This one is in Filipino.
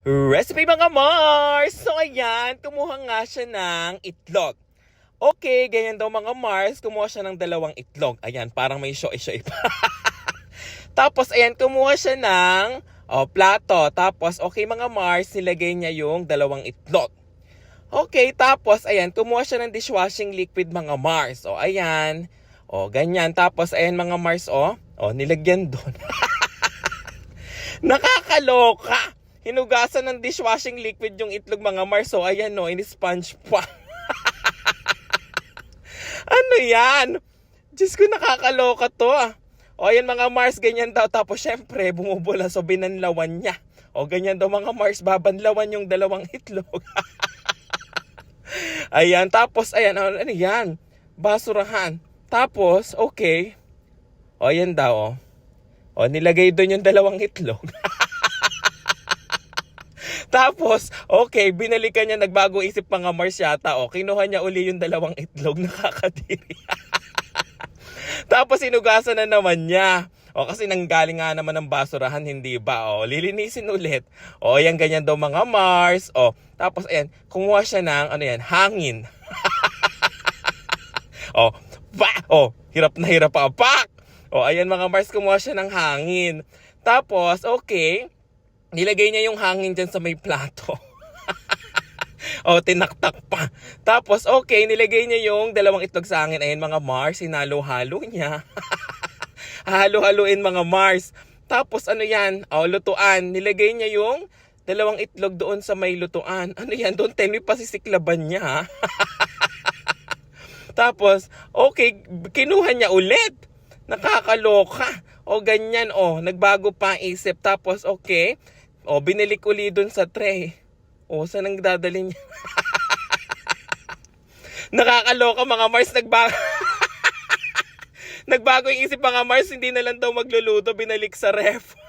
Recipe mga Mars! So ayan, kumuha nga siya ng itlog. Okay, ganyan daw mga Mars, kumuha siya ng 2 itlog. Ayan, parang may shoy-shoy pa. Tapos ayan, kumuha siya ng plato. Tapos okay mga Mars, nilagay niya yung 2 itlog. Okay, tapos ayan, kumuha siya ng dishwashing liquid mga Mars. O ayan, ganyan. Tapos ayan mga Mars, nilagyan doon. Nakakaloka! Hinugasan ng dishwashing liquid yung itlog mga Mars. So ayan in-sponge pa. Ano yan? Diyos ko, nakakaloka to ayan mga Mars, ganyan daw. Tapos syempre, bumubula, so binanlawan niya. Ganyan daw mga Mars, babanlawan yung 2 itlog. Ayan, tapos ayan, ano yan? Basurahan. Tapos, okay. Ayan daw, nilagay doon yung 2 itlog. Tapos, okay, binalikan niya, nagbago isip mga Mars yata. Kinuha niya uli yung 2 itlog, nakakadiri. Tapos, sinugasan na naman niya. Kasi nanggaling nga naman ng basurahan, hindi ba? Lilinisin ulit. Yan, ganyan daw mga Mars. Tapos, ayan, kumuha siya ng, hangin. Hirap na hirap pa. Pak! Ayan mga Mars, kumuha siya ng hangin. Tapos, okay, nilagay niya yung hangin dyan sa may plato. Tinaktak pa. Tapos, okay, nilagay niya yung 2 itlog sa hangin. Ayan mga Mars, hinalo-halo niya. Halo-haloin mga Mars. Tapos, yan? Lutuan. Nilagay niya yung 2 itlog doon sa may lutuan. Ano yan? Doon may pasisiklaban niya. Tapos, okay, kinuha niya ulit. Nakakaloka. Ganyan, nagbago pa isip. Tapos, okay, binalik uli dun sa tray. Saan ang dadali niya? Nakakaloka mga Mars, nagbago yung isip mga Mars, hindi na lang daw magluluto, binalik sa ref.